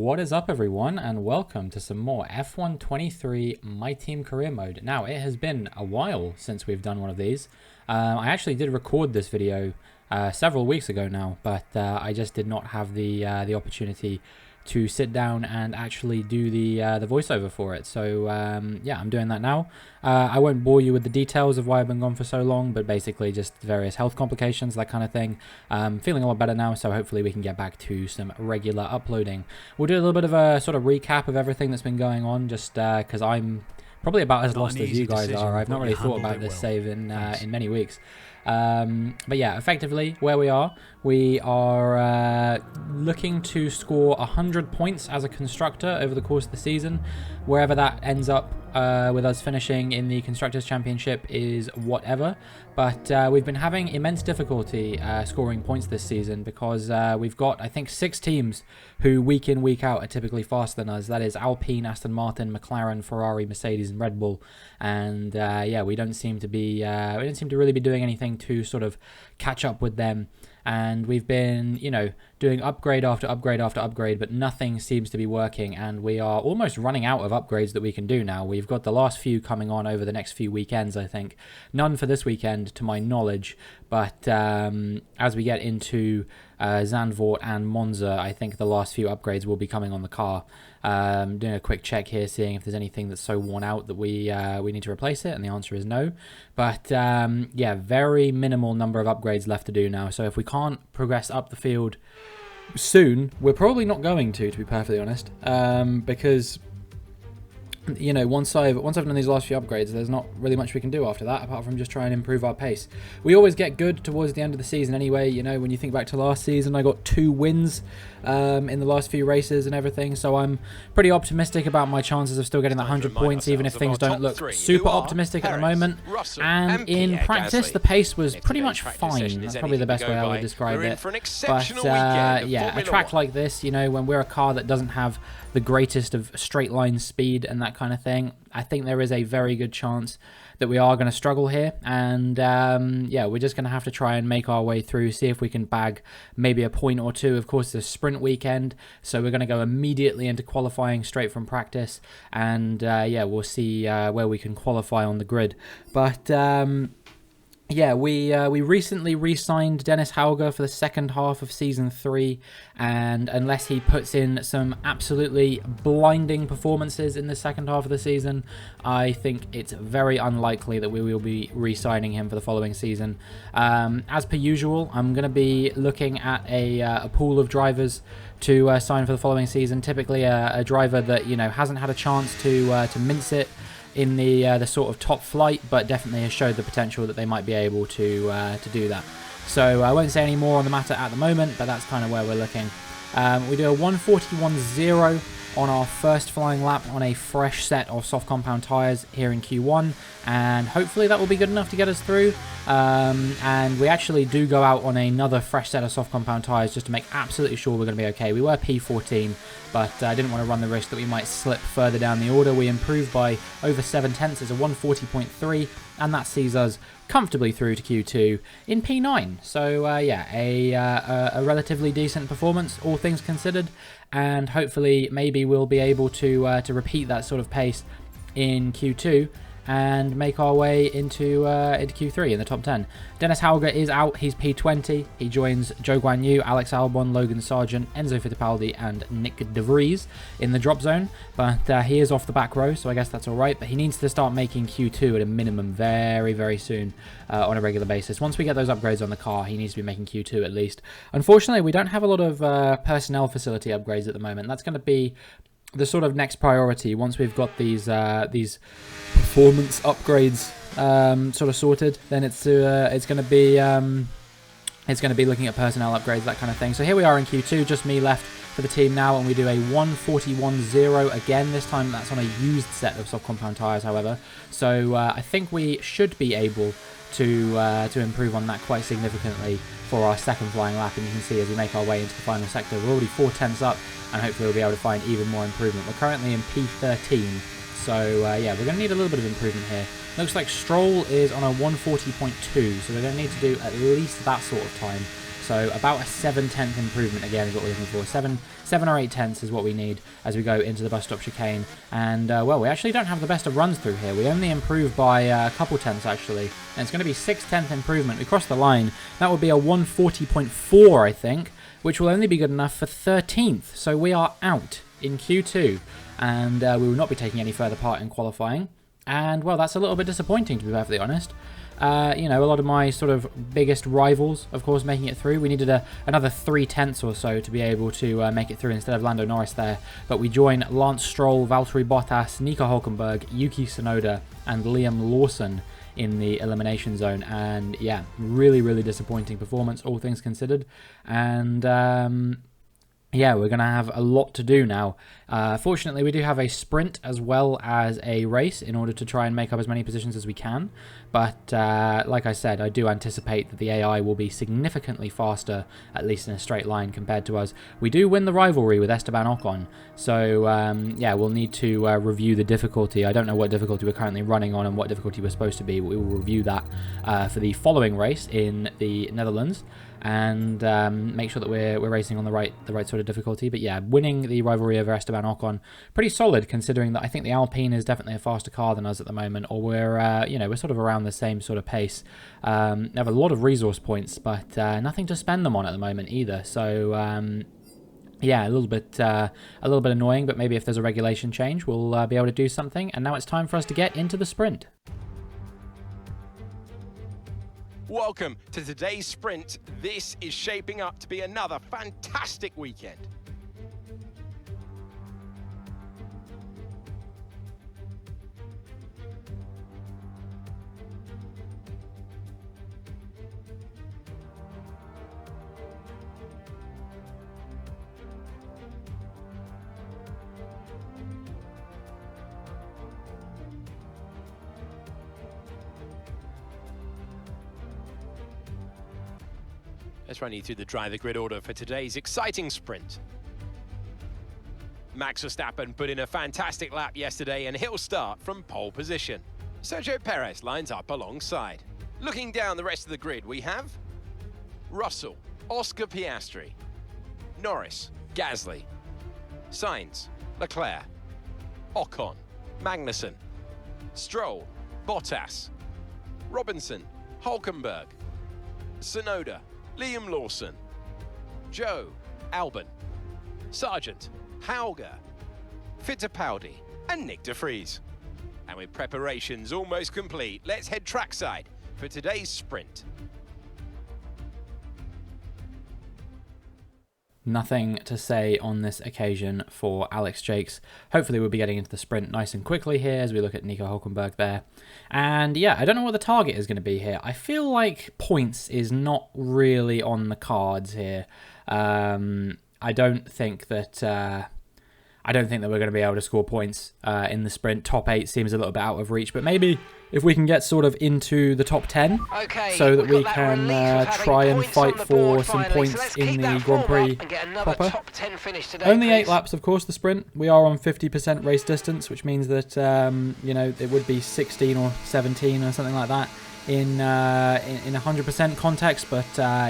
What is up, everyone, and welcome to some more F123 My Team Career Mode. Now, it has been a while since we've done one of these. I actually did record this video several weeks ago now, but I just did not have the opportunity to sit down and actually do the voiceover for it. So yeah, I'm doing that now. I won't bore you with the details of why I've been gone for so long, but basically just various health complications, that kind of thing. Feeling a lot better now, so hopefully we can get back to some regular uploading. We'll do a little bit of a sort of recap of everything that's been going on, just because I'm probably about as lost as you guys are. I've not really thought about this save in many weeks. But yeah, effectively where we are looking to score 100 points as a constructor over the course of the season. Wherever that ends up with us finishing in the Constructors' Championship is whatever, but we've been having immense difficulty scoring points this season because we've got, I think, 6 teams who week in, week out are typically faster than us. That is Alpine, Aston Martin, McLaren, Ferrari, Mercedes and Red Bull. And yeah, we don't seem to really be doing anything to sort of catch up with them. And we've been, you know, doing upgrade after upgrade after upgrade, but nothing seems to be working. And we are almost running out of upgrades that we can do now. We've got the last few coming on over the next few weekends, I think. None for this weekend, to my knowledge. But as we get into Zandvoort and Monza, I think the last few upgrades will be coming on the car. Doing a quick check here, seeing if there's anything that's so worn out that we need to replace it, and the answer is no. But yeah, very minimal number of upgrades left to do now. So if we can't progress up the field soon, we're probably not going to be perfectly honest, because, you know, once I've done these last few upgrades, there's not really much we can do after that, apart from just try and improve our pace. We always get good towards the end of the season anyway. You know, when you think back to last season, I got 2 wins in the last few races and everything, so I'm pretty optimistic about my chances of still getting the 100 points, even if things don't look super optimistic at the moment. And in practice, the pace was pretty much fine. That's probably the best way I would describe it. But yeah, a track like this, you know, when we're a car that doesn't have the greatest of straight line speed and that kind of thing, I think there is a very good chance that we are going to struggle here. And yeah, we're just going to have to try and make our way through, see if we can bag maybe a point or two. Of course, it's a sprint weekend, so we're going to go immediately into qualifying straight from practice, and yeah, we'll see where we can qualify on the grid. But yeah, we recently re-signed Dennis Hauger for the second half of Season 3, and unless he puts in some absolutely blinding performances in the second half of the season, I think it's very unlikely that we will be re-signing him for the following season. As per usual, I'm going to be looking at a pool of drivers to sign for the following season. Typically a driver that, you know, hasn't had a chance to mince it in the sort of top flight, but definitely has showed the potential that they might be able to do that. So I won't say any more on the matter at the moment, but that's kind of where we're looking. We do a 141.0 on our first flying lap on a fresh set of soft compound tyres here in Q1, and hopefully that will be good enough to get us through. And we actually do go out on another fresh set of soft compound tyres just to make absolutely sure we're going to be okay. We were P14, but I didn't want to run the risk that we might slip further down the order. We improved by over 7/10, it's a 140.3, and that sees us comfortably through to Q2 in P9. So yeah, a relatively decent performance, all things considered, and hopefully maybe we'll be able to repeat that sort of pace in Q2 and make our way into Q3 in the top 10. Dennis Hauger is out. He's P20. He joins Zhou Guanyu, Alex Albon, Logan Sargent, Enzo Fittipaldi, and Nick De Vries in the drop zone. But he is off the back row, so I guess that's all right. But he needs to start making Q2 at a minimum very, very soon on a regular basis. Once we get those upgrades on the car, he needs to be making Q2 at least. Unfortunately, we don't have a lot of personnel facility upgrades at the moment. That's going to be the sort of next priority once we've got these performance upgrades sort of sorted. Then it's going to be looking at personnel upgrades, that kind of thing. So here we are in Q2, just me left for the team now, and we do a 141.0 again. This time that's on a used set of soft compound tyres, however. So I think we should be able to improve on that quite significantly for our second flying lap, and you can see as we make our way into the final sector, we're already 4/10 up, and hopefully we'll be able to find even more improvement. We're currently in P13, so yeah, we're going to need a little bit of improvement here. Looks like Stroll is on a 140.2, so we're going to need to do at least that sort of time. So about a 7/10 improvement again is what we're looking for. 7 or 8 tenths is what we need as we go into the bus stop chicane. And well, we actually don't have the best of runs through here. We only improve by a couple tenths actually, and it's going to be 6/10 improvement. We cross the line. That would be a 140.4, I think, which will only be good enough for 13th. So we are out in Q2, and we will not be taking any further part in qualifying. And well, that's a little bit disappointing, to be perfectly honest. You know, a lot of my sort of biggest rivals, of course, making it through. We needed another 3 tenths or so to be able to make it through instead of Lando Norris there. But we join Lance Stroll, Valtteri Bottas, Nico Hülkenberg, Yuki Tsunoda, and Liam Lawson in the elimination zone. And yeah, really, really disappointing performance, all things considered. And yeah, we're going to have a lot to do now. Fortunately, we do have a sprint as well as a race in order to try and make up as many positions as we can. But like I said, I do anticipate that the AI will be significantly faster, at least in a straight line, compared to us. We do win the rivalry with Esteban Ocon. So yeah, we'll need to review the difficulty. I don't know what difficulty we're currently running on and what difficulty we're supposed to be, but we will review that for the following race in the Netherlands. And make sure that we're racing on the right sort of difficulty. But yeah, winning the rivalry over Esteban Ocon, pretty solid considering that I think the Alpine is definitely a faster car than us at the moment, or we're you know, we're sort of around the same sort of pace. We have a lot of resource points, but nothing to spend them on at the moment either. So yeah, a little bit annoying, but maybe if there's a regulation change, we'll be able to do something. And now it's time for us to get into the sprint. Welcome to today's sprint. This is shaping up to be another fantastic weekend. Let's run you through the driver grid order for today's exciting sprint. Max Verstappen put in a fantastic lap yesterday and he'll start from pole position. Sergio Perez lines up alongside. Looking down the rest of the grid, we have Russell, Oscar Piastri, Norris, Gasly, Sainz, Leclerc, Ocon, Magnussen, Stroll, Bottas, Robinson, Hülkenberg, Tsunoda, Liam Lawson, Joe, Albon, Sargent, Hauger, Fittipaldi, and Nick de Vries. And with preparations almost complete, let's head trackside for today's sprint. Nothing to say on this occasion for Alex Jakes. Hopefully we'll be getting into the sprint nice and quickly here as we look at Nico Hülkenberg there. And yeah, I don't know what the target is going to be here. I feel like points is not really on the cards here. I don't think that we're going to be able to score points in the sprint. Top 8 seems a little bit out of reach, but maybe if we can get sort of into the top 10, so that we can try and fight for some points in the Grand Prix proper. Only 8 laps, of course, the sprint. We are on 50% race distance, which means that you know, it would be 16 or 17 or something like that in 100% context. But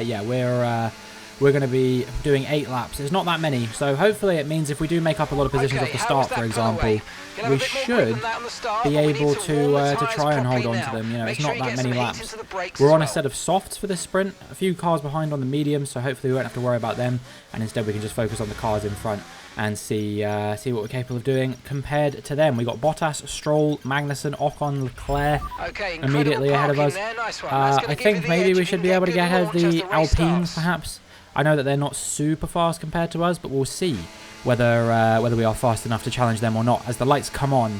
yeah, we're going to be doing 8 laps. It's not that many, so hopefully it means if we do make up a lot of positions at the start, for example, we should be able to try and hold on to them. You know, it's not that many laps. We're on a set of softs for this sprint, a few cars behind on the mediums, so hopefully we won't have to worry about them, and instead we can just focus on the cars in front and see what we're capable of doing compared to them. We got Bottas, Stroll, Magnussen, Ocon, Leclerc immediately ahead of us. I think maybe we should be able to get ahead of the Alpines, perhaps. I know that they're not super fast compared to us, but we'll see whether we are fast enough to challenge them or not as the lights come on.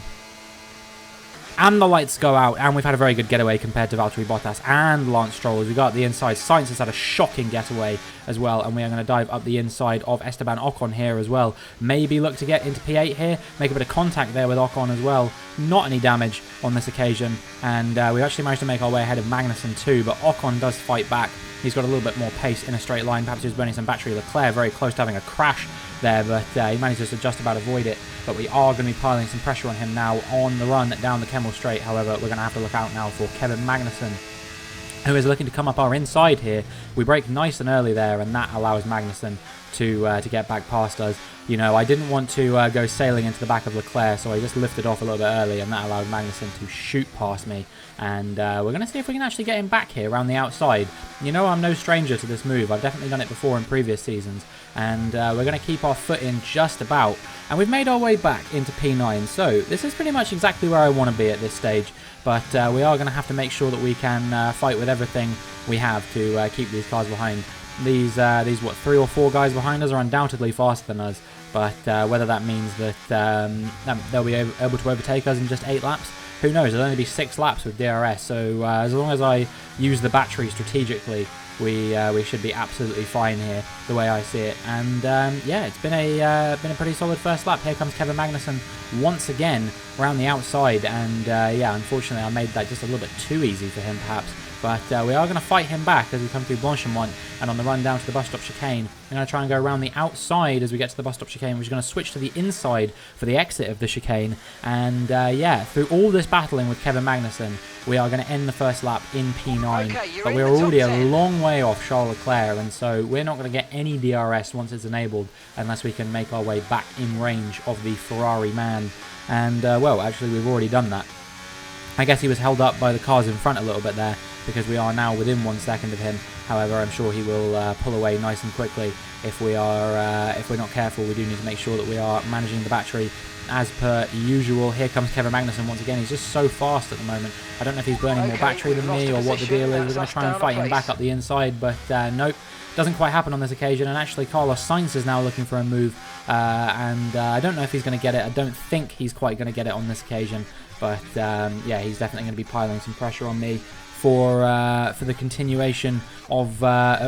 And the lights go out, and we've had a very good getaway compared to Valtteri Bottas and Lance Stroll. As we got the inside, Sainz has had a shocking getaway as well, and we are going to dive up the inside of Esteban Ocon here as well. Maybe look to get into P8 here, make a bit of contact there with Ocon as well. Not any damage on this occasion, and we actually managed to make our way ahead of Magnussen too, but Ocon does fight back. He's got a little bit more pace in a straight line. Perhaps he was burning some battery. Leclerc very close to having a crash there, but he managed to just about avoid it. But we are going to be piling some pressure on him now on the run down the Kemmel Straight. However, we're going to have to look out now for Kevin Magnussen who is looking to come up our inside here. We break nice and early there, and that allows Magnussen to get back past us. You know, I didn't want to go sailing into the back of Leclerc, so I just lifted off a little bit early, and that allowed Magnussen to shoot past me. And we're going to see if we can actually get him back here around the outside. You know, I'm no stranger to this move. I've definitely done it before in previous seasons, and we're going to keep our foot in just about. And we've made our way back into P9, so this is pretty much exactly where I want to be at this stage. But we are going to have to make sure that we can fight with everything we have to keep these cars behind. These what, 3 or 4 guys behind us are undoubtedly faster than us, but whether that means that they'll be able to overtake us in just 8 laps, who knows? It'll only be 6 laps with DRS, so as long as I use the battery strategically, we should be absolutely fine here, the way I see it. And yeah, it's been a pretty solid first lap. Here comes Kevin Magnussen once again around the outside, and yeah, unfortunately I made that just a little bit too easy for him perhaps. But we are going to fight him back as we come through Blanchimont, and on the run down to the bus stop chicane, we're going to try and go around the outside as we get to the bus stop chicane, which is going to switch to the inside for the exit of the chicane. And yeah, through all this battling with Kevin Magnussen, we are going to end the first lap in P9, but we're already a long way off Charles Leclerc, and so we're not going to get any DRS once it's enabled unless we can make our way back in range of the Ferrari man. And well, actually we've already done that. I guess he was held up by the cars in front a little bit there, because we are now within 1 second of him. However, I'm sure he will pull away nice and quickly if we're not careful. We do need to make sure that we are managing the battery as per usual. Here comes Kevin Magnussen once again. He's just so fast at the moment. I don't know if he's burning more battery than me or what the deal is. We're going to try and fight him back up the inside, but nope. Doesn't quite happen on this occasion, and actually Carlos Sainz is now looking for a move, and I don't know if he's going to get it. I don't think he's quite going to get it on this occasion, but yeah, he's definitely going to be piling some pressure on me for the continuation of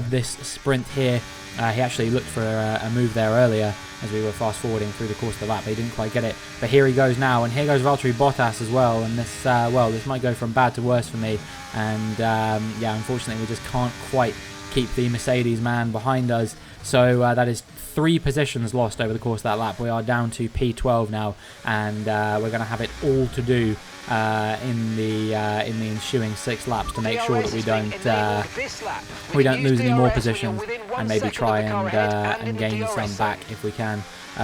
this sprint here. He actually looked for a move there earlier as we were fast forwarding through the course of the lap, but he didn't quite get it. But here he goes now, and here goes Valtteri Bottas as well, and this well, this might go from bad to worse for me. And yeah, unfortunately we just can't quite keep the Mercedes man behind us. So that is 3 positions lost over the course of that lap. We are down to P12 now, and we're going to have it all to do in the ensuing 6 laps to make sure that we don't lose any more positions, and maybe try and gain some back if we can.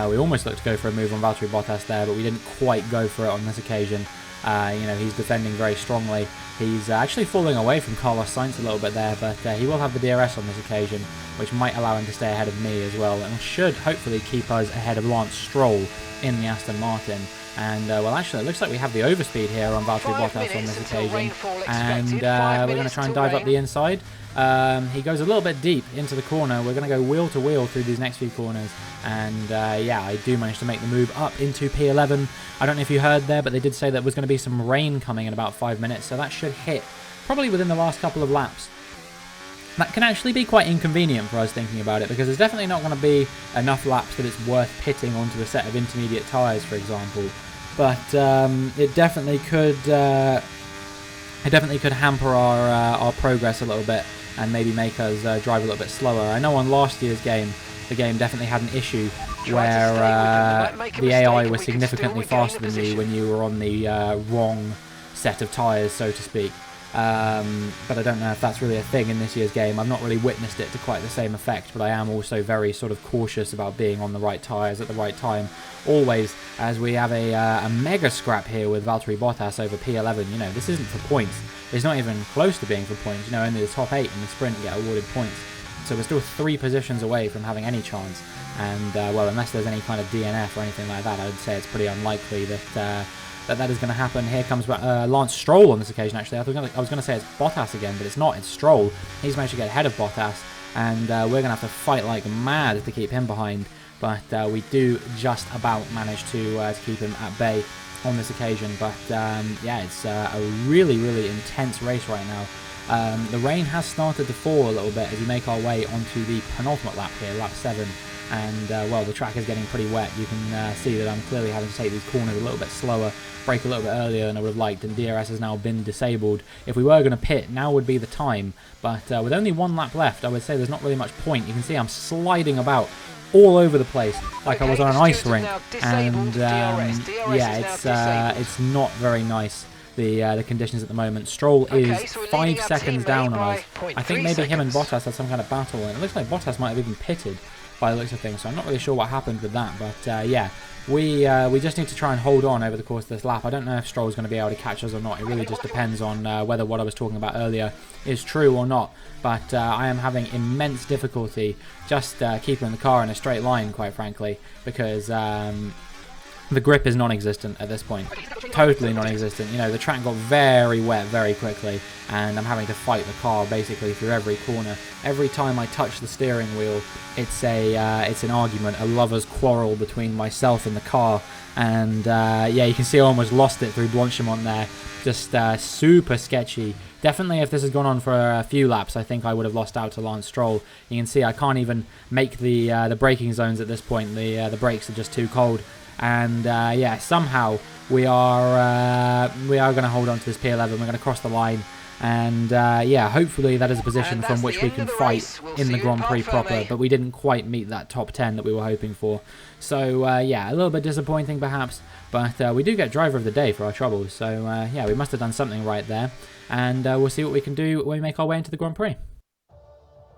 We almost looked to go for a move on Valtteri Bottas there, but we didn't quite go for it on this occasion. You know, he's defending very strongly. He's actually falling away from Carlos Sainz a little bit there, but he will have the DRS on this occasion, which might allow him to stay ahead of me as well, and should hopefully keep us ahead of Lance Stroll in the Aston Martin. And well, actually it looks like we have the overspeed here on Valtteri Bottas on this occasion, and we're going to try and dive up the inside. He goes a little bit deep into the corner. We're going to go wheel to wheel through these next few corners, and yeah, I do manage to make the move up into P11. I don't know if you heard there, but they did say there was going to be some rain coming in about 5 minutes, so that should hit probably within the last couple of laps. That can actually be quite inconvenient for us thinking about it, because there's definitely not going to be enough laps that it's worth pitting onto a set of intermediate tyres, for example. But it definitely could hamper our progress a little bit, and maybe make us drive a little bit slower. I know on last year's game, the game definitely had an issue where the AI was significantly faster than you when you were on the wrong set of tyres, so to speak. But I don't know if that's really a thing in this year's game. I've not really witnessed it to quite the same effect, but I am also very sort of cautious about being on the right tyres at the right time, always, as we have a mega scrap here with Valtteri Bottas over P11. You know, this isn't for points. It's not even close to being for points. You know, only the top 8 in the sprint get awarded points. So we're still 3 positions away from having any chance. And, well, unless there's any kind of DNF or anything like that, I would say it's pretty unlikely that that is going to happen. Here comes Lance Stroll on this occasion, actually. I was going to say it's Bottas again, but it's not. It's Stroll. He's managed to get ahead of Bottas, and we're going to have to fight like mad to keep him behind. But we do just about manage to keep him at bay on this occasion. But yeah, it's a really, really intense race right now. The rain has started to fall a little bit as we make our way onto the penultimate lap here, lap 7. And well, the track is getting pretty wet. You can see that I'm clearly having to take these corners a little bit slower, brake a little bit earlier than I would have liked, and DRS has now been disabled. If we were going to pit, now would be the time, but with only 1 lap left, I would say there's not really much point. You can see I'm sliding about all over the place like I was on an ice rink, and yeah, it's not very nice the conditions at the moment. Stroll is 5 seconds down on us. I think maybe him and Bottas had some kind of battle, and it looks like Bottas might have even pitted by the looks of things, so I'm not really sure what happened with that, but yeah, we just need to try and hold on over the course of this lap. I don't know if Stroll's going to be able to catch us or not. It really just depends on whether what I was talking about earlier is true or not, but I am having immense difficulty just keeping the car in a straight line, quite frankly, because the grip is non-existent at this point. Totally non-existent. You know, the track got very wet very quickly, and I'm having to fight the car basically through every corner. Every time I touch the steering wheel, it's an argument, a lover's quarrel between myself and the car. And yeah, you can see I almost lost it through Blanchimont there. Just super sketchy. Definitely, if this has gone on for a few laps, I think I would have lost out to Lance Stroll. You can see I can't even make the braking zones at this point. The brakes are just too cold. And yeah, somehow we are going to hold on to this P11. We're going to cross the line, and yeah, hopefully that is a position from which we can fight in the Grand Prix proper. But we didn't quite meet that top 10 that we were hoping for. So yeah, a little bit disappointing perhaps, but we do get driver of the day for our troubles. So yeah, we must have done something right there, and we'll see what we can do when we make our way into the Grand Prix.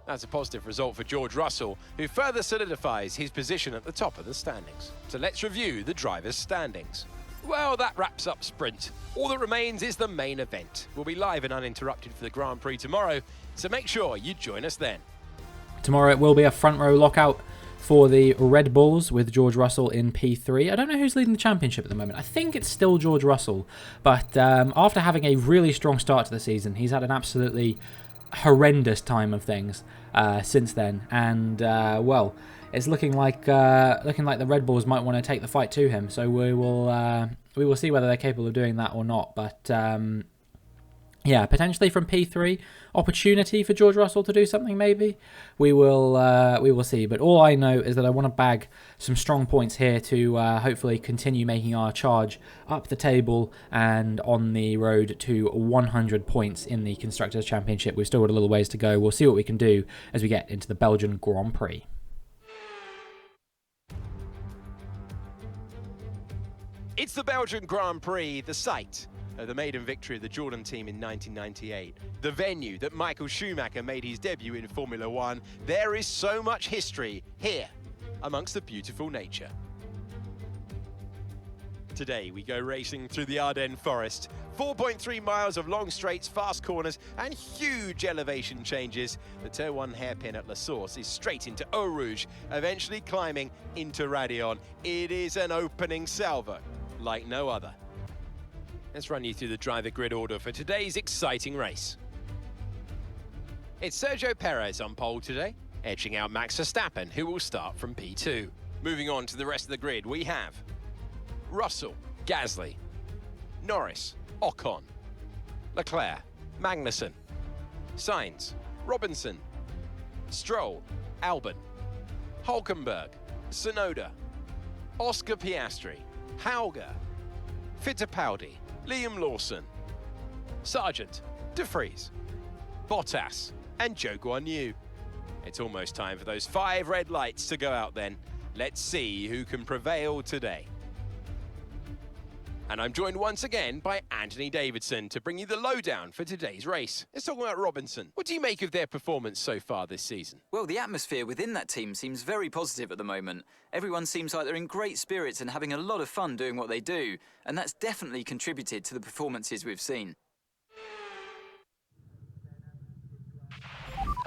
That's a positive result for George Russell, who further solidifies his position at the top of the standings. So let's review the drivers' standings. Well, that wraps up sprint. All that remains is the main event. We'll be live and uninterrupted for the Grand Prix tomorrow, so make sure you join us then. Tomorrow it will be a front row lockout for the Red Bulls with George Russell in P3. I don't know who's leading the championship at the moment. I think it's still George Russell, but after having a really strong start to the season, he's had an absolutely horrendous time of things since then, and well, it's looking like the Red Bulls might want to take the fight to him. So we will see whether they're capable of doing that or not. But yeah, potentially from P3, opportunity for George Russell to do something. Maybe we will see. But all I know is that I want to bag some strong points here to hopefully continue making our charge up the table and on the road to 100 points in the Constructors' Championship. We've still got a little ways to go. We'll see what we can do as we get into the Belgian Grand Prix. It's the Belgian Grand Prix, the site of the maiden victory of the Jordan team in 1998. The venue that Michael Schumacher made his debut in Formula One. There is so much history here amongst the beautiful nature. Today we go racing through the Ardennes forest. 4.3 miles of long straights, fast corners and huge elevation changes. The Turn 1 hairpin at La Source is straight into Eau Rouge, eventually climbing into Raidillon. It is an opening salvo like no other. Let's run you through the driver grid order for today's exciting race. It's Sergio Perez on pole today, edging out Max Verstappen, who will start from P2. Moving on to the rest of the grid, we have Russell, Gasly, Norris, Ocon, Leclerc, Magnussen, Sainz, Robinson, Stroll, Albon, Hülkenberg, Tsunoda, Oscar Piastri, Hauger, Fittipaldi, Liam Lawson, Sargent, De Vries, Bottas and Zhou Guanyu. It's almost time for those 5 red lights to go out then. Let's see who can prevail today. And I'm joined once again by Anthony Davidson to bring you the lowdown for today's race. Let's talk about Robinson. What do you make of their performance so far this season? Well, the atmosphere within that team seems very positive at the moment. Everyone seems like they're in great spirits and having a lot of fun doing what they do, and that's definitely contributed to the performances we've seen.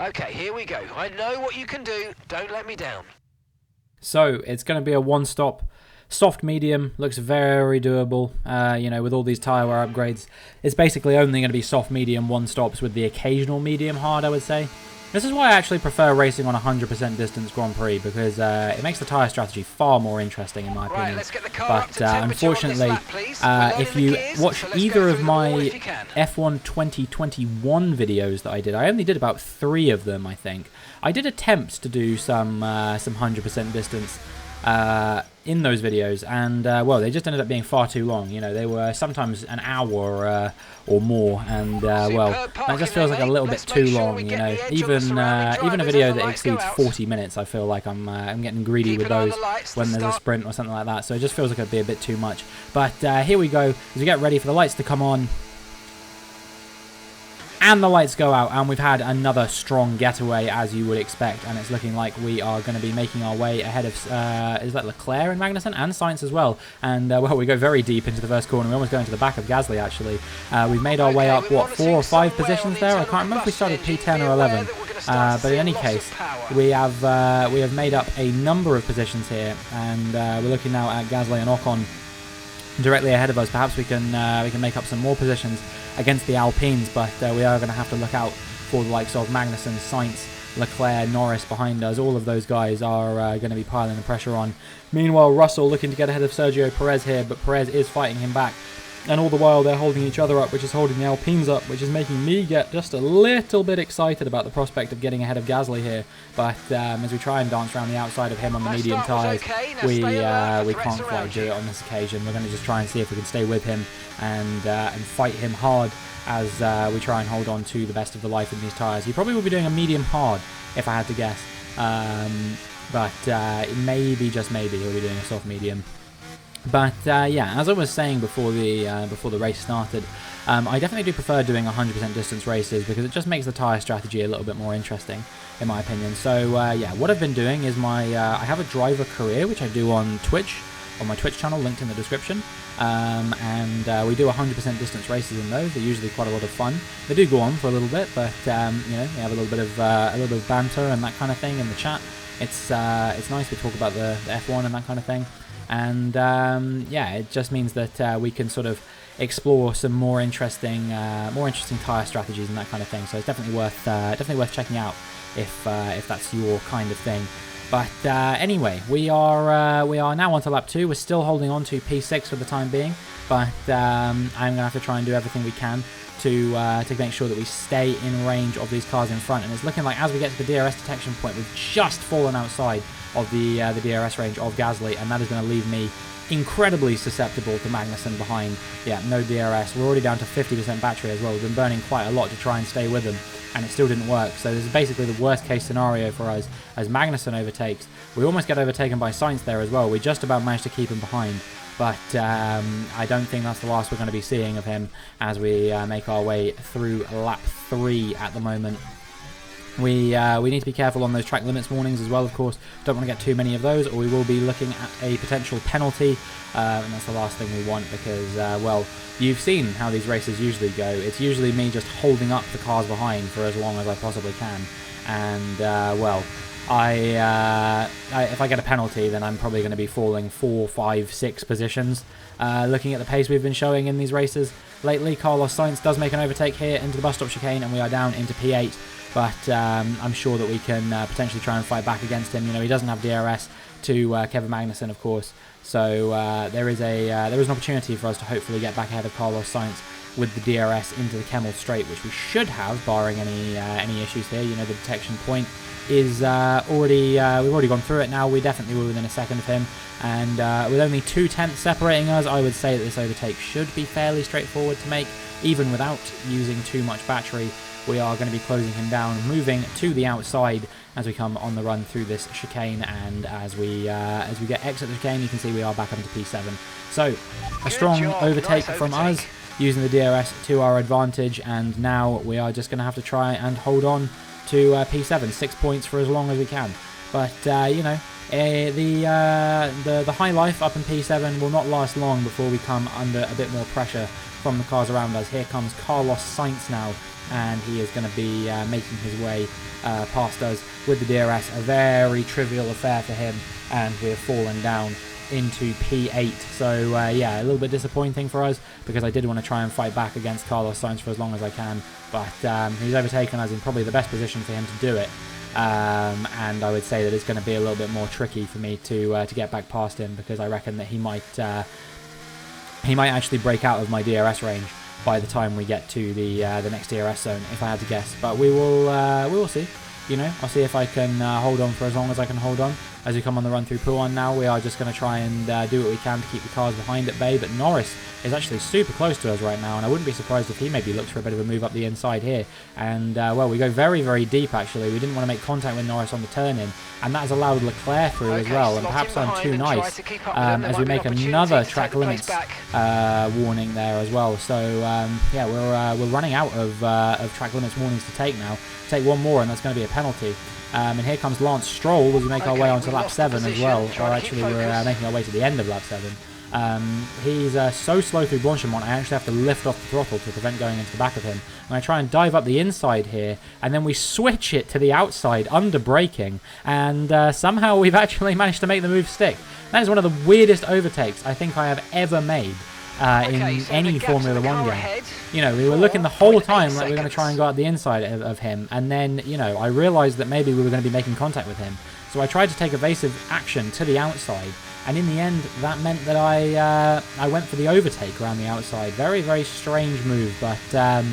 Okay, here we go. I know what you can do. Don't let me down. So it's going to be a one-stop soft medium. Looks very doable. You know, with all these tyre wear upgrades, it's basically only going to be soft medium one stops with the occasional medium hard, I would say. This is why I actually prefer racing on 100% distance Grand Prix, because it makes the tyre strategy far more interesting in my opinion. Let's get the car But unfortunately, if you watch either of my F1 2021 videos that I did about 3 of them, I think. I did attempt to do some 100% distance in those videos, and well, they just ended up being far too long. You know, they were sometimes an hour or more, and well, that just feels like a little bit too long. You know, even a video that exceeds 40 minutes, I feel like I'm getting greedy with those when there's a sprint or something like that. So it just feels like it'd be a bit too much. But here we go as we get ready for the lights to come on. And the lights go out, and we've had another strong getaway, as you would expect, and it's looking like we are going to be making our way ahead of, is that Leclerc and Magnussen, and Sainz as well, and, well, we go very deep into the first corner. We almost go into the back of Gasly, actually. We've made our way up, what, 4 or 5 positions there? I can't remember if we started P10 or 11, but in any case, we have made up a number of positions here, and we're looking now at Gasly and Ocon directly ahead of us. Perhaps we can make up some more positions against the Alpines, but we are going to have to look out for the likes of Magnussen, Sainz, Leclerc, Norris behind us. All of those guys are going to be piling the pressure on. Meanwhile, Russell looking to get ahead of Sergio Perez here, but Perez is fighting him back. And all the while they're holding each other up, which is holding the Alpines up, which is making me get just a little bit excited about the prospect of getting ahead of Gasly here. But as we try and dance around the outside of him on the medium tyres, we can't quite do it on this occasion. We're going to just try and see if we can stay with him and fight him hard as we try and hold on to the best of the life in these tyres. He probably will be doing a medium hard, if I had to guess. But maybe, just maybe, he'll be doing a soft medium. But yeah, as I was saying before the race started, I definitely do prefer doing 100% distance races because it just makes the tyre strategy a little bit more interesting, in my opinion. So yeah, what I've been doing is I have a driver career, which I do on Twitch, on my Twitch channel, linked in the description. And we do 100% distance races in those. They're usually quite a lot of fun. They do go on for a little bit, but you know, we have a little bit of banter and that kind of thing in the chat. It's nice. We talk about the F1 and that kind of thing. And yeah, it just means that we can sort of explore some more interesting tyre strategies and that kind of thing. So it's definitely worth checking out if that's your kind of thing. But anyway, we are now on to lap 2. We're still holding on to P6 for the time being, but I'm gonna have to try and do everything we can to make sure that we stay in range of these cars in front. And it's looking like as we get to the DRS detection point, we've just fallen outside of the DRS range of Gasly, and that is going to leave me incredibly susceptible to Magnussen behind. Yeah, no DRS. We're already down to 50% battery as well. We've been burning quite a lot to try and stay with them, and it still didn't work. So this is basically the worst case scenario for us as Magnussen overtakes. We almost get overtaken by Sainz there as well. We just about managed to keep him behind, but I don't think that's the last we're going to be seeing of him as we make our way through lap 3 at the moment. We need to be careful on those track limits warnings as well, of course. Don't want to get too many of those, or we will be looking at a potential penalty, and that's the last thing we want because, well, you've seen how these races usually go. It's usually me just holding up the cars behind for as long as I possibly can, and, well, if I get a penalty, then I'm probably going to be falling 4, 5, 6 positions. Looking at the pace we've been showing in these races lately, Carlos Sainz does make an overtake here into the bus stop chicane, and we are down into P8. But I'm sure that we can potentially try and fight back against him. You know, he doesn't have DRS to Kevin Magnussen, of course. So there is an opportunity for us to hopefully get back ahead of Carlos Sainz with the DRS into the Kemmel Straight, which we should have, barring any issues here. You know, the detection point is already we've already gone through it now. We definitely were within a second of him, and with only 2/10 separating us, I would say that this overtake should be fairly straightforward to make, even without using too much battery. We are going to be closing him down, moving to the outside as we come on the run through this chicane, and as we get exit the chicane, you can see we are back up into P7. So a strong overtake from us, using the DRS to our advantage, and now we are just going to have to try and hold on to P7, 6 points for as long as we can. But you know, the high life up in P7 will not last long before we come under a bit more pressure from the cars around us. Here comes Carlos Sainz now, and he is going to be making his way past us with the DRS. A very trivial affair for him, and we're fallen down into P8. So yeah, a little bit disappointing for us because I did want to try and fight back against Carlos Sainz for as long as I can, but he's overtaken us in probably the best position for him to do it. And I would say that it's going to be a little bit more tricky for me to get back past him, because I reckon that he might actually break out of my DRS range by the time we get to the next DRS zone, if I had to guess. But we will see. you know. I'll see if I can hold on for as long as I can hold on as we come on the run through Pouan now. We are just going to try and do what we can to keep the cars behind at bay, but Norris is actually super close to us right now, and I wouldn't be surprised if he maybe looked for a bit of a move up the inside here. And, well, we go very, very deep, actually. We didn't want to make contact with Norris on the turn-in, and that has allowed Leclerc through as well, and perhaps I'm too nice as we make another track limits warning there as well. So, yeah, we're running out of track limits warnings to take now. Take one more, and that's going to be a penalty. And here comes Lance Stroll as we make our way onto lap 7 as well, or actually we're making our way to the end of lap 7. He's so slow through Blanchimont, I actually have to lift off the throttle to prevent going into the back of him. And I try and dive up the inside here, and then we switch it to the outside under braking, and somehow we've actually managed to make the move stick. That is one of the weirdest overtakes I think I have ever made in any Formula 1 game. You know, we were looking the whole time like we were going to try and go out the inside of him, and then, you know, I realised that maybe we were going to be making contact with him. So I tried to take evasive action to the outside, and in the end, that meant that I went for the overtake around the outside. Very, very strange move, but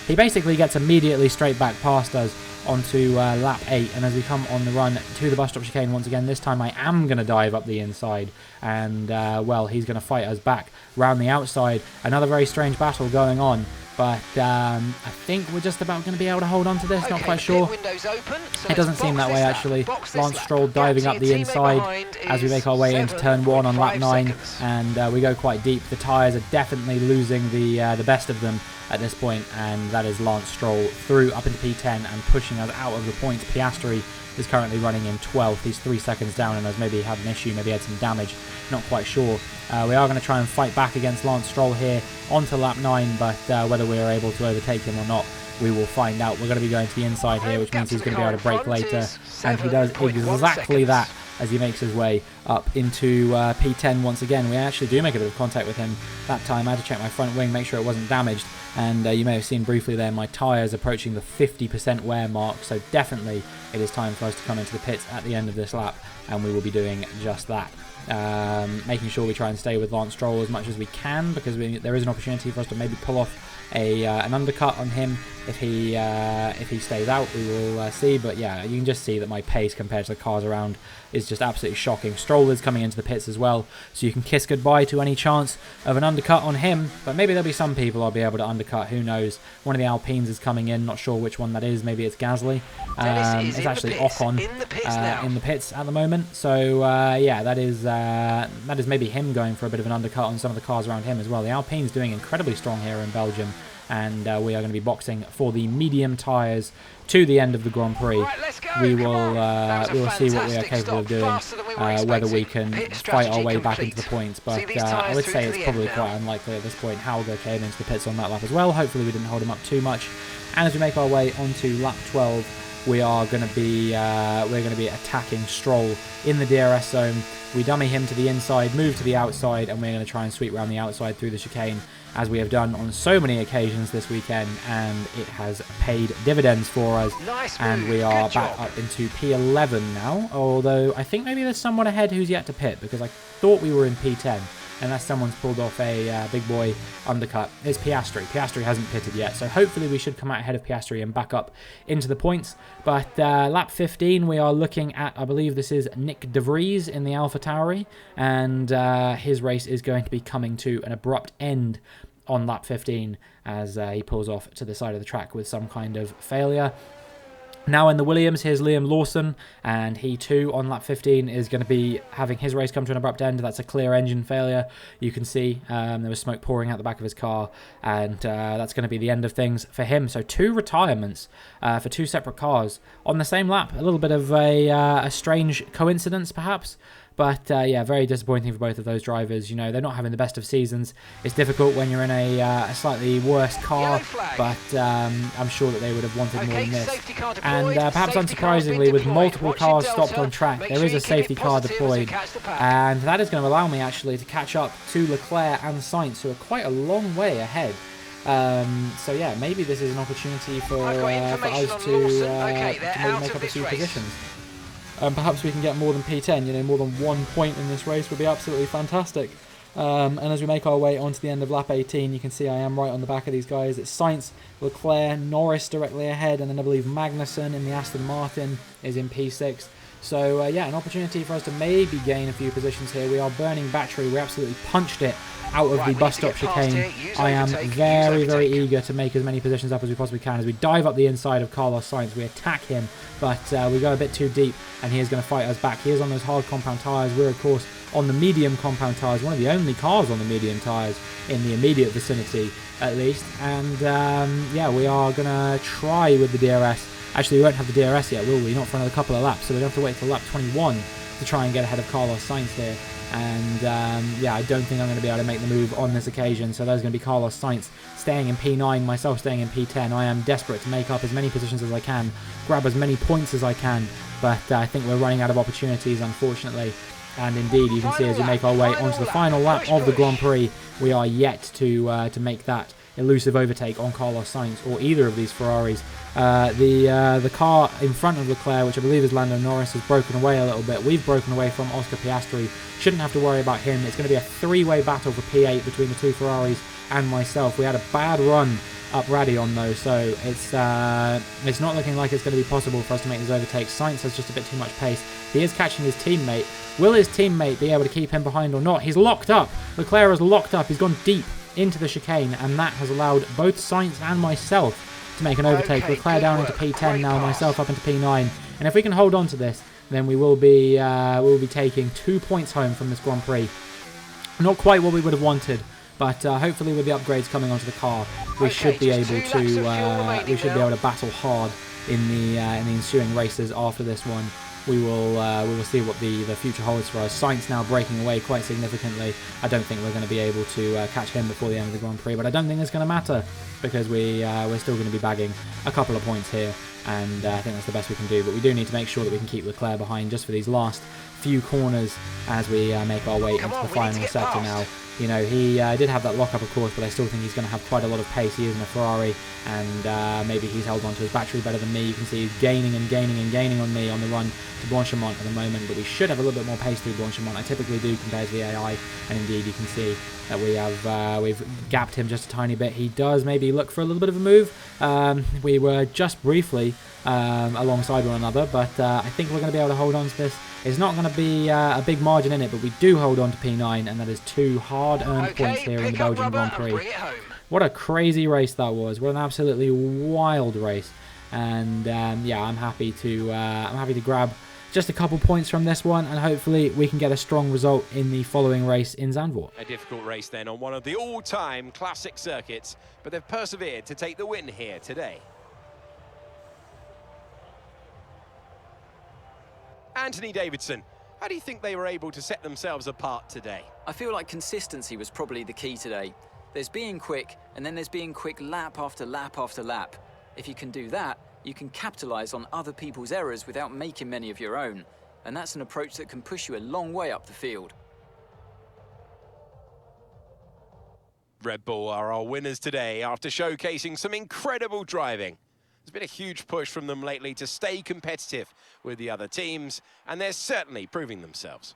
he basically gets immediately straight back past us onto lap 8, and as we come on the run to the bus stop chicane once again, this time I am going to dive up the inside, and well, he's going to fight us back round the outside. Another very strange battle going on, but I think we're just about going to be able to hold on to this, not quite sure. It doesn't seem that way actually. Lance Stroll diving up the inside as we make our way into turn 1 on lap 9, and we go quite deep. The tyres are definitely losing the best of them at this point, and that is Lance Stroll through up into P10 and pushing us out of the points. Piastri is currently running in 12th. He's 3 seconds down and has maybe had an issue, maybe had some damage, not quite sure. We are going to try and fight back against Lance Stroll here onto lap 9, but whether we are able to overtake him or not, we will find out. We're going to be going to the inside here, which means he's going to be able to brake later, and he does exactly that as he makes his way up into P10 once again. We actually do make a bit of contact with him that time. I had to check my front wing, make sure it wasn't damaged, and you may have seen briefly there my tyres approaching the 50% wear mark, so definitely it is time for us to come into the pits at the end of this lap, and we will be doing just that. Making sure we try and stay with Lance Stroll as much as we can, because there is an opportunity for us to maybe pull off an undercut on him if he stays out. We will see, but yeah, you can just see that my pace compared to the cars around is just absolutely shocking. Stroll is coming into the pits as well, so you can kiss goodbye to any chance of an undercut on him, but maybe there'll be some people I'll be able to undercut, who knows. One of the Alpines is coming in, not sure which one that is. Maybe it's Gasly. It's actually Ocon in the pits at the moment, so yeah, that is maybe him going for a bit of an undercut on some of the cars around him as well. The Alpine's doing incredibly strong here in Belgium, and we are going to be boxing for the medium tyres to the end of the Grand Prix. Right, we will see what we are capable of doing, whether we can fight our way back into the points, but I would say it's probably quite unlikely at this point. Hauger came into the pits on that lap as well. Hopefully we didn't hold him up too much, and as we make our way onto lap 12, we are going to be attacking Stroll in the DRS zone. We dummy him to the inside, move to the outside, and we're going to try and sweep around the outside through the chicane, as we have done on so many occasions this weekend, and it has paid dividends for us. And we are back up into P11 now, although I think maybe there's someone ahead who's yet to pit, because I thought we were in P10. Unless someone's pulled off a big boy undercut. It's Piastri. Piastri hasn't pitted yet, so hopefully we should come out ahead of Piastri and back up into the points. But lap 15, we are looking at, I believe this is Nick De Vries in the AlphaTauri, and his race is going to be coming to an abrupt end on lap 15 as he pulls off to the side of the track with some kind of failure. Now in the Williams, here's Liam Lawson, and he too on lap 15 is going to be having his race come to an abrupt end. That's a clear engine failure. You can see there was smoke pouring out the back of his car, and that's going to be the end of things for him. So 2 retirements for 2 separate cars on the same lap. A little bit of a strange coincidence perhaps. But yeah, very disappointing for both of those drivers. You know, they're not having the best of seasons. It's difficult when you're in a slightly worse car, but I'm sure that they would have wanted more than this. And perhaps unsurprisingly, with multiple cars stopped on track, there is a safety car deployed, and that is going to allow me actually to catch up to Leclerc and Sainz, who are quite a long way ahead. So yeah, maybe this is an opportunity for us to make up a few positions. Perhaps we can get more than P10, you know, more than 1 point in this race would be absolutely fantastic. And as we make our way onto the end of lap 18, you can see I am right on the back of these guys. It's Sainz, Leclerc, Norris directly ahead, and then I believe Magnussen in the Aston Martin is in P6. So yeah, an opportunity for us to maybe gain a few positions here. We are burning battery. We absolutely punched it out of the bus stop chicane. I am very eager to make as many positions up as we possibly can. As we dive up the inside of Carlos Sainz, we attack him, but we go a bit too deep, and he is going to fight us back. He is on those hard compound tyres. We're, of course, on the medium compound tyres, one of the only cars on the medium tyres in the immediate vicinity, at least. And yeah, we are going to try with the DRS. Actually, we won't have the DRS yet, will we? Not for another couple of laps, so we'll have to wait till lap 21 to try and get ahead of Carlos Sainz here. And yeah, I don't think I'm going to be able to make the move on this occasion. So there's going to be Carlos Sainz staying in P9, myself staying in P10. I am desperate to make up as many positions as I can, grab as many points as I can, but I think we're running out of opportunities, unfortunately. And indeed, you can see as we make our way onto the final lap of the Grand Prix, we are yet to make that elusive overtake on Carlos Sainz or either of these Ferraris. The car in front of Leclerc, which I believe is Lando Norris, has broken away a little bit. We've broken away from Oscar Piastri. Shouldn't have to worry about him. It's going to be a three-way battle for P8 between the two Ferraris and myself. We had a bad run up Raddy on those, so it's not looking like it's going to be possible for us to make these overtakes. Sainz has just a bit too much pace. He is catching his teammate. Will his teammate be able to keep him behind or not? He's locked up. Leclerc is locked up. He's gone deep into the chicane, and that has allowed both Sainz and myself to make an overtake. Leclerc down into P10 now, myself up into P9. And if we can hold on to this, then we will be taking 2 points home from this Grand Prix. Not quite what we would have wanted, but hopefully with the upgrades coming onto the car, we should be able to battle hard in the ensuing races after this one. We will see what the future holds for us. Sainz now breaking away quite significantly. I don't think we're going to be able to catch him before the end of the Grand Prix, but I don't think it's going to matter because we're still going to be bagging a couple of points here, and I think that's the best we can do. But we do need to make sure that we can keep Leclerc behind just for these last few corners as we make our way into the final sector now. You know, he did have that lockup, of course, but I still think he's going to have quite a lot of pace. He is in a Ferrari, and maybe he's held onto his battery better than me. You can see he's gaining and gaining and gaining on me on the run to Blanchimont at the moment, but we should have a little bit more pace through Blanchimont. I typically do compared to the AI, and indeed you can see that we've gapped him just a tiny bit. He does maybe look for a little bit of a move. We were just briefly alongside one another, but I think we're going to be able to hold on to this. It's not going to be a big margin in it, but we do hold on to P9, and that is 2 hard-earned points here in the Belgian Grand Prix. What a crazy race that was! What an absolutely wild race, and yeah, I'm happy to grab just a couple points from this one, and hopefully we can get a strong result in the following race in Zandvoort. A difficult race then on one of the all-time classic circuits, but they've persevered to take the win here today. Anthony Davidson, how do you think they were able to set themselves apart today? I feel like consistency was probably the key today. There's being quick, and then there's being quick lap after lap after lap. If you can do that, you can capitalise on other people's errors without making many of your own. And that's an approach that can push you a long way up the field. Red Bull are our winners today after showcasing some incredible driving. There's been a huge push from them lately to stay competitive with the other teams, and they're certainly proving themselves.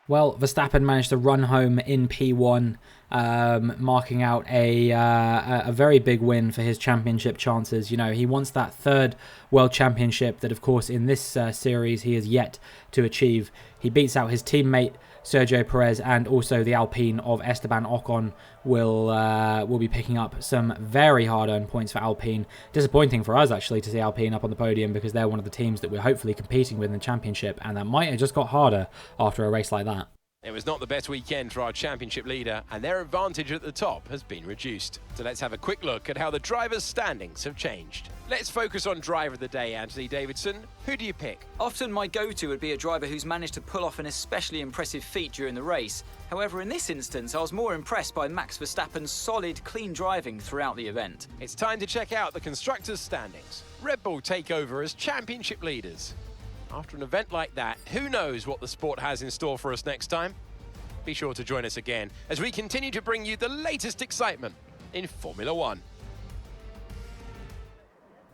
Well, Verstappen managed to run home in P1, marking out a very big win for his championship chances. You know, he wants that third world championship that, of course, in this series he has yet to achieve. He beats out his teammate Sergio Perez, and also the Alpine of Esteban Ocon will be picking up some very hard-earned points for Alpine. Disappointing for us, actually, to see Alpine up on the podium, because they're one of the teams that we're hopefully competing with in the championship, and that might have just got harder after a race like that. It was not the best weekend for our championship leader, and their advantage at the top has been reduced. So let's have a quick look at how the drivers' standings have changed. Let's focus on driver of the day, Anthony Davidson. Who do you pick? Often my go-to would be a driver who's managed to pull off an especially impressive feat during the race. However, in this instance, I was more impressed by Max Verstappen's solid, clean driving throughout the event. It's time to check out the constructors' standings. Red Bull take over as championship leaders. After an event like that, who knows what the sport has in store for us next time? Be sure to join us again as we continue to bring you the latest excitement in Formula One.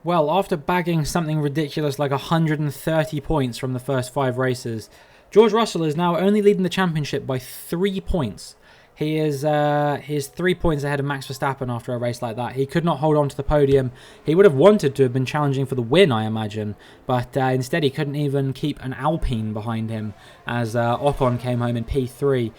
Well, after bagging something ridiculous like 130 points from the first 5 races, George Russell is now only leading the championship by 3 points. He is 3 points ahead of Max Verstappen after a race like that. He could not hold on to the podium. He would have wanted to have been challenging for the win, I imagine, but instead he couldn't even keep an Alpine behind him as Ocon came home in P3.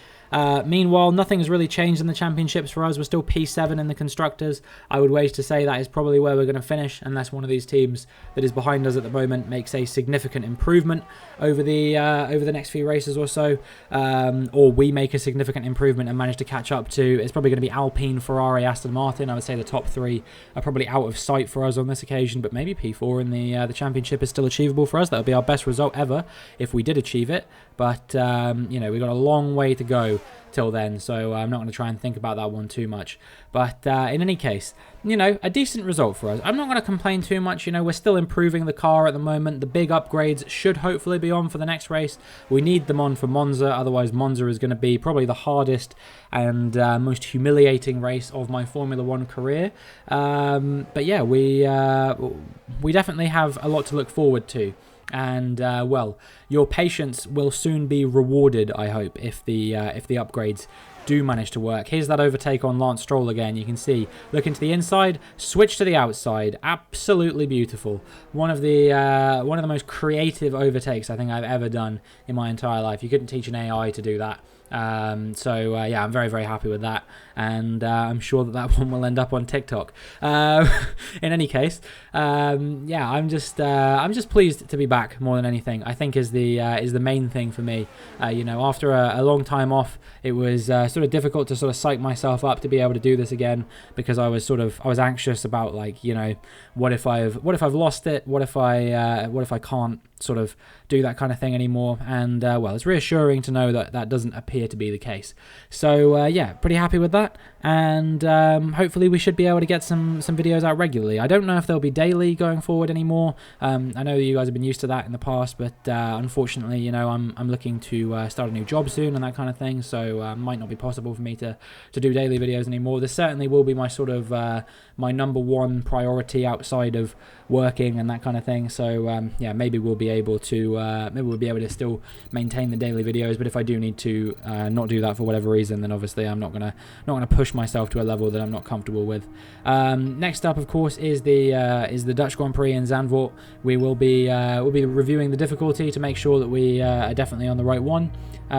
Meanwhile, nothing's really changed in the championships for us. We're still P7 in the Constructors. I would wager to say that is probably where we're going to finish, unless one of these teams that is behind us at the moment makes a significant improvement over the next few races or so, or we make a significant improvement and manage to catch up to. It's probably going to be Alpine, Ferrari, Aston Martin. I would say the top three are probably out of sight for us on this occasion, but maybe P4 in the championship is still achievable for us. That would be our best result ever if we did achieve it. But you know, we've got a long way to go till then, so I'm not going to try and think about that one too much. But in any case, you know, a decent result for us. I'm not going to complain too much. You know, we're still improving the car at the moment. The big upgrades should hopefully be on for the next race. We need them on for Monza, otherwise Monza is going to be probably the hardest and most humiliating race of my Formula 1 career. But yeah, we definitely have a lot to look forward to. And well, your patience will soon be rewarded, I hope, if the upgrades do manage to work. Here's that overtake on Lance Stroll again. You can see, look into the inside, switch to the outside. Absolutely beautiful. One of the most creative overtakes I think I've ever done in my entire life. You couldn't teach an AI to do that. Yeah, I'm very, very happy with that, and I'm sure that one will end up on TikTok. In any case, yeah, I'm just pleased to be back more than anything. I think is the main thing for me. You know, after a long time off, it was sort of difficult to sort of psych myself up to be able to do this again, because I was anxious about, like, you know, what if I've lost it? What if I can't sort of do that kind of thing anymore? And well, it's reassuring to know that that doesn't appear to be the case. So yeah, pretty happy with that, and hopefully we should be able to get some videos out regularly. I don't know if they'll be daily going forward anymore. I know you guys have been used to that in the past, but unfortunately, you know, I'm looking to start a new job soon and that kind of thing, so might not be possible for me to do daily videos anymore. This certainly will be my sort of my number one priority outside of working and that kind of thing. So yeah, maybe we'll be able to still maintain the daily videos, but if I do need to not do that for whatever reason, then obviously I'm not gonna push myself to a level that I'm not comfortable with. Next up, of course, is the Dutch Grand Prix in Zandvoort. We'll be reviewing the difficulty to make sure that we are definitely on the right one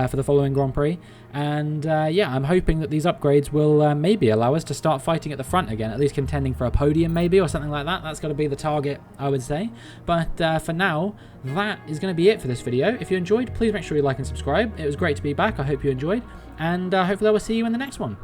for the following Grand Prix. And yeah, I'm hoping that these upgrades will maybe allow us to start fighting at the front again, at least contending for a podium maybe, or something like that. That's got to be the target, I would say. But for now, that is going to be it for this video. If you enjoyed, please make sure you like and subscribe. It was great to be back. I hope you enjoyed, and hopefully I will see you in the next one.